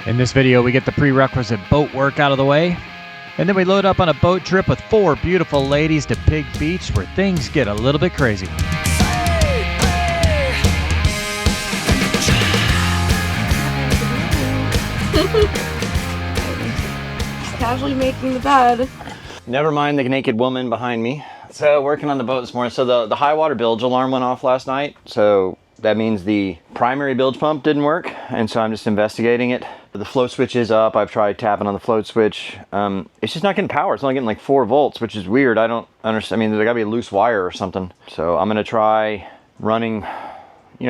In this video, we get the prerequisite boat work out of the way, and then we load up on a boat trip with 4 beautiful ladies to Pig Beach, where things get a little bit crazy. Just casually making the bed. Never mind the naked woman behind me. So working on the boat this morning. So the high water bilge alarm went off last night. So that means the primary bilge pump didn't work. And so I'm just investigating it. The float switch is up. I've tried tapping on the float switch. It's just not getting power. It's only getting like 4 volts, which is weird. I don't understand. I mean, there's gotta be a loose wire or something. So I'm gonna try running,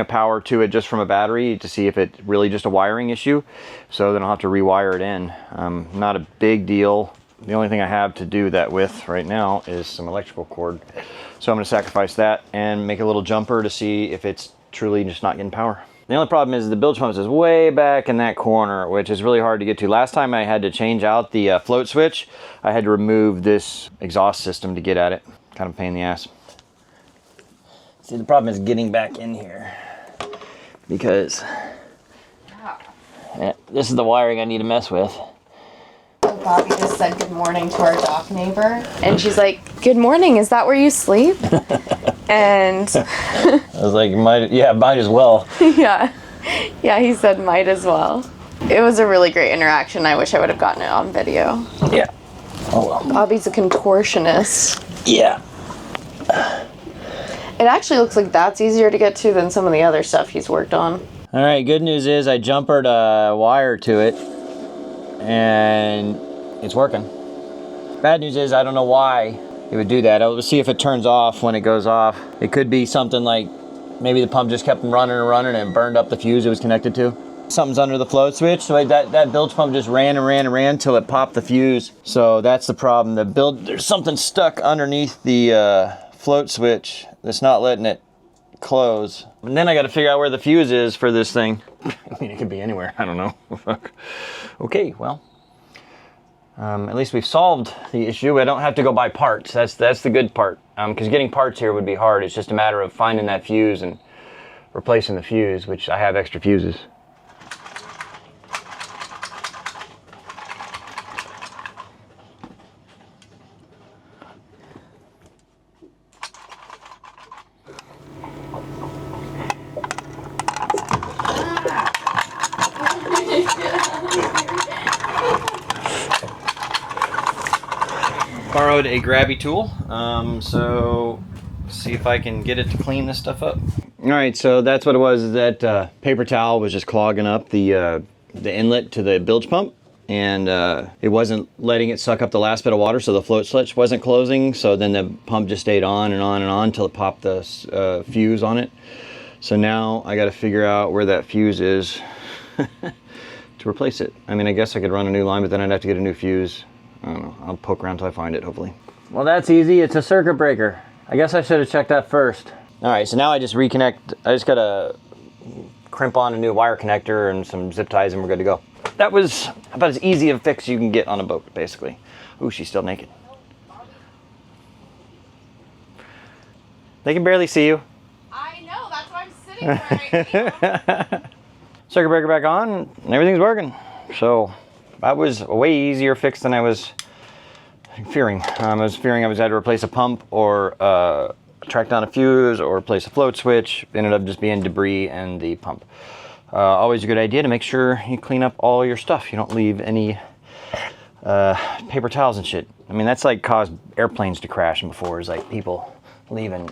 power to it just from a battery to see if it's really just a wiring issue. So then I'll have to rewire it in. Not a big deal. The only thing I have to do that with right now is some electrical cord. So I'm gonna sacrifice that and make a little jumper to see if it's truly just not getting power. The only problem is the bilge pump is way back in that corner, which is really hard to get to. Last time I had to change out the float switch, I had to remove this exhaust system to get at it. Kind of a pain in the ass. See, the problem is getting back in here because this is the wiring I need to mess with. Bobby just said good morning to our dock neighbor, and she's like, "Good morning, is that where you sleep?" And I was like, might as well. yeah, he said might as well. It was a really great interaction. I wish I would have gotten it on video. Yeah. Oh well. Bobby's a contortionist. Yeah. It actually looks like that's easier to get to than some of the other stuff he's worked on. All right, good news is I jumpered a wire to it and it's working. Bad news is I don't know why it would do that. I'll see if it turns off when it goes off. It could be something like maybe the pump just kept running and running and burned up the fuse it was connected to. Something's under the float switch, so that bilge pump just ran and ran and ran till it popped the fuse. So that's the problem. There's something stuck underneath the float switch that's not letting it close. And then I got to figure out where the fuse is for this thing. I mean, it could be anywhere. I don't know. Okay, well, at least we've solved the issue. I don't have to go buy parts. That's the good part. Because getting parts here would be hard. It's just a matter of finding that fuse and replacing the fuse, which I have extra fuses. Borrowed a grabby tool, so see if I can get it to clean this stuff up. All right, so that's what it was. Is that paper towel was just clogging up the inlet to the bilge pump, and it wasn't letting it suck up the last bit of water, so the float switch wasn't closing. So then the pump just stayed on and on and on until it popped the fuse on it. So now I got to figure out where that fuse is to replace it. I mean, I guess I could run a new line, but then I'd have to get a new fuse. I don't know. I'll poke around till I find it, hopefully. Well, that's easy. It's a circuit breaker. I guess I should have checked that first. All right, so now I just reconnect. I just got to crimp on a new wire connector and some zip ties and we're good to go. That was about as easy a fix you can get on a boat, basically. Ooh, she's still naked. They can barely see you. I know, that's why I'm sitting right now. Circuit breaker back on and everything's working. So that was a way easier fix than I was fearing. I was fearing I was had to replace a pump or track down a fuse or replace a float switch. It ended up just being debris and the pump. Always a good idea to make sure you clean up all your stuff. You don't leave any paper towels and shit. I mean, that's like caused airplanes to crash before, is like people leaving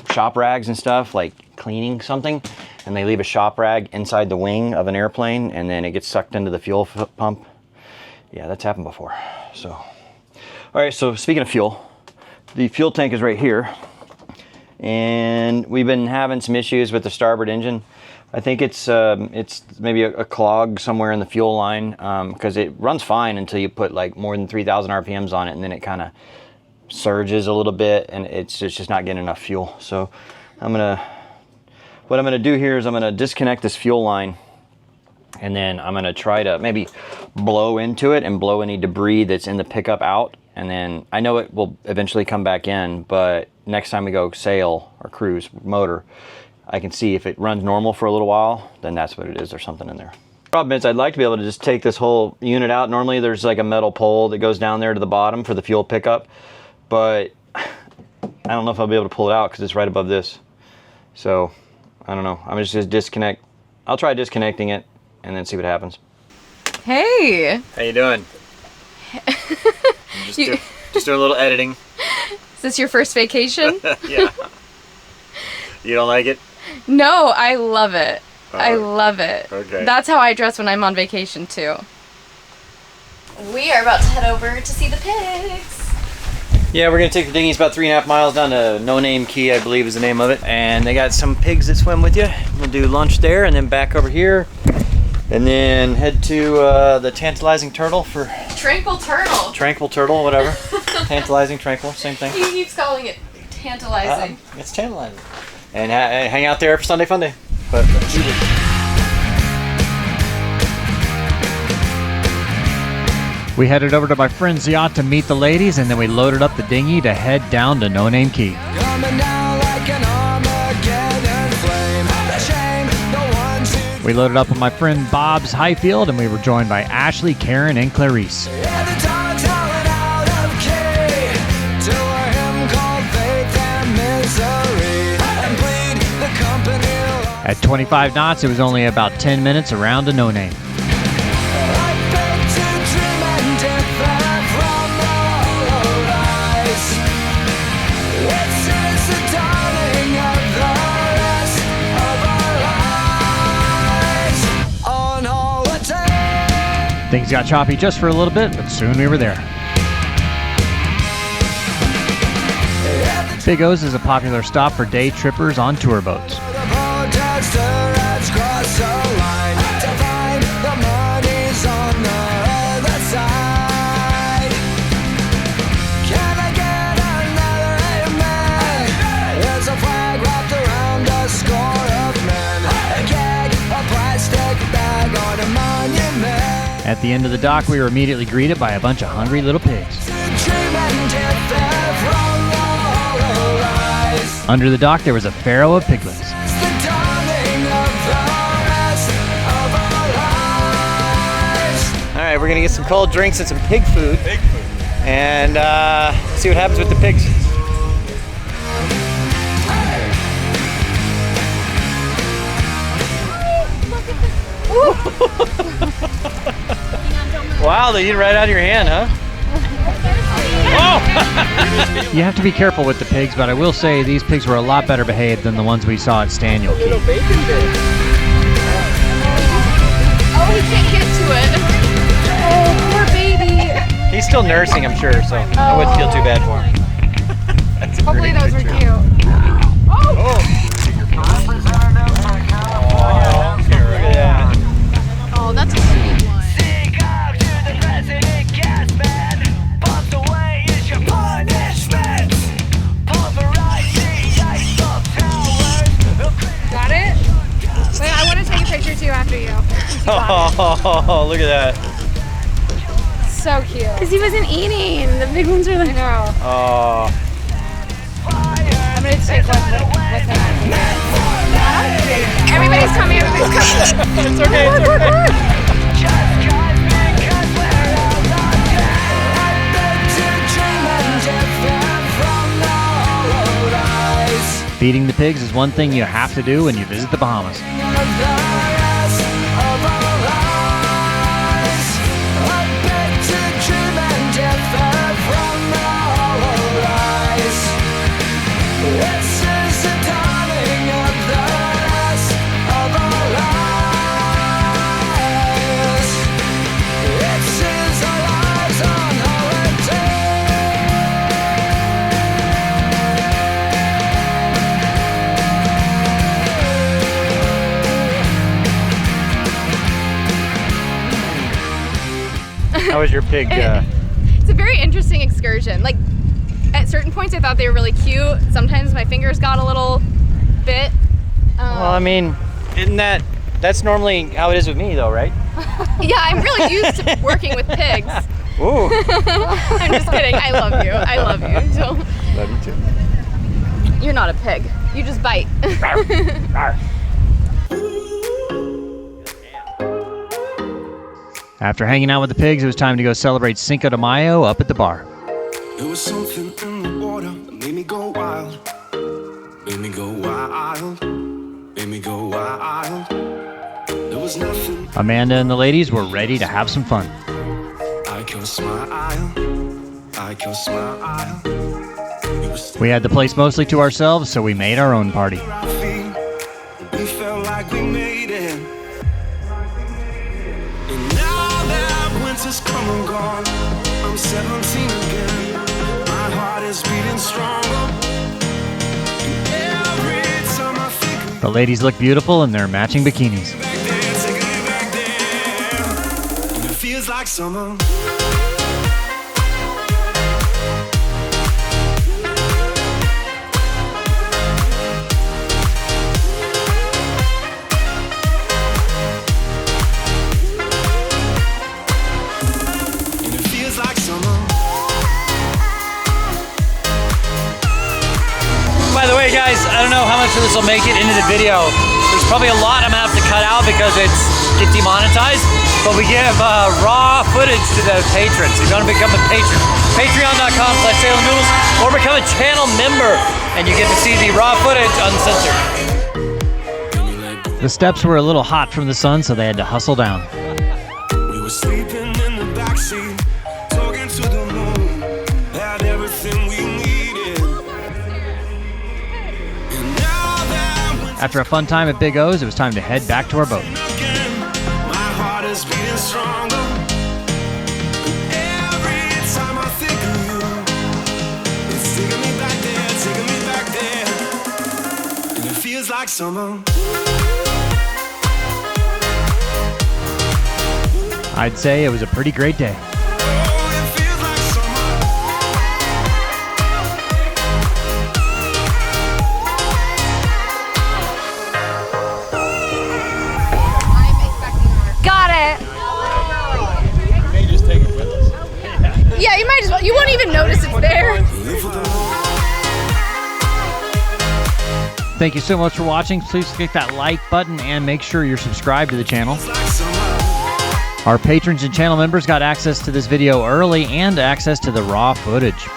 shop rags and stuff, like cleaning something, and they leave a shop rag inside the wing of an airplane and then it gets sucked into the fuel pump. Yeah, that's happened before. So, all right, so speaking of fuel, the fuel tank is right here and we've been having some issues with the starboard engine. I think it's maybe a clog somewhere in the fuel line, because it runs fine until you put like more than 3,000 RPMs on it, and then it kind of surges a little bit and it's just not getting enough fuel. So what I'm gonna do here is I'm gonna disconnect this fuel line, and then I'm gonna try to maybe blow into it and blow any debris that's in the pickup out, and then I know it will eventually come back in, but next time we go sail or cruise motor, I can see if it runs normal for a little while, then that's what it is. There's something in there. Problem is, I'd like to be able to just take this whole unit out. Normally there's like a metal pole that goes down there to the bottom for the fuel pickup, but I don't know if I'll be able to pull it out because it's right above this. So I don't know. I'm just gonna disconnect. I'll try disconnecting it and then see what happens. Hey. How you doing? just doing a little editing. Is this your first vacation? Yeah. You don't like it? No, I love it. I love it. Okay. That's how I dress when I'm on vacation too. We are about to head over to see the pigs. Yeah, we're gonna take the dinghy. It's about 3.5 miles down to No Name Cay, I believe is the name of it. And they got some pigs that swim with you. We'll do lunch there and then back over here. And then head to the tantalizing turtle for... Tranquil turtle. Tranquil turtle, whatever. Tantalizing, tranquil, same thing. He keeps calling it tantalizing. It's tantalizing. And hang out there for Sunday Fun Day. But We headed over to my friend's yacht to meet the ladies, and then we loaded up the dinghy to head down to No Name Cay. We loaded up on my friend Bob's highfield, and we were joined by Ashley, Karen, and Clarice. At 25 knots, it was only about 10 minutes around to No Name. Things got choppy just for a little bit, but soon we were there. Big O's is a popular stop for day trippers on tour boats. At the end of the dock, we were immediately greeted by a bunch of hungry little pigs. Under the dock, there was a farrow of piglets. All right, we're gonna get some cold drinks and some pig food. And see what happens with the pigs. Wow, they eat right out of your hand, huh? Oh! You have to be careful with the pigs, but I will say these pigs were a lot better behaved than the ones we saw at Staniel Cay. Oh, he can't get to it. Oh, poor baby. He's still nursing, I'm sure, so I wouldn't feel too bad for him. Hopefully those were cute. Oh, that's a sweet one. Got it? Wait, I want to take a picture too after you. Oh, look at that. So cute. Because he wasn't eating. The big ones are like, no. Oh. I'm going to take one with him. Everybody's coming, everybody's coming. It's okay, it's okay. Feeding the pigs is one thing you have to do when you visit the Bahamas. How was your pig? It's a very interesting excursion. Like, at certain points I thought they were really cute. Sometimes my fingers got a little bit. Well, I mean, that's normally how it is with me though, right? Yeah, I'm really used to working with pigs. Ooh. I'm just kidding. I love you. I love you. So, Love you too. you're not a pig. You just bite. After hanging out with the pigs, it was time to go celebrate Cinco de Mayo up at the bar. There was something in the water that made me go wild. Made me go wild. Made me go wild. There was nothing. Amanda and the ladies were ready to have some fun. I can smile. I can smile. We had the place mostly to ourselves, so we made our own party. We felt like we made it. And now that winter's come and gone, I'm 17 again. My heart is beating stronger. And every time I think The ladies look beautiful in their matching bikinis. back there, taking it back there. And it feels like summer. By the way, guys, I don't know how much of this will make it into the video. There's probably a lot I'm gonna have to cut out because it's demonetized, but we give raw footage to the patrons. If you want to become a patron, patreon.com/sailingdoodles, or become a channel member, and you get to see the raw footage uncensored. The steps were a little hot from the sun, so they had to hustle down. We were sleeping in the backseat, talking to the moon, had everything we needed. And now that After a fun time at Big O's, it was time to head back to our boat. again, my heart is beating stronger. And every time I think of you, it's taking me back there, taking me back there. And it feels like summer. I'd say it was a pretty great day. Oh, it feels like summer. Got it. Yeah, you might as well. You won't even notice it's there. Thank you so much for watching. Please click that like button and make sure you're subscribed to the channel. It's like summer. Our patrons and channel members got access to this video early and access to the raw footage.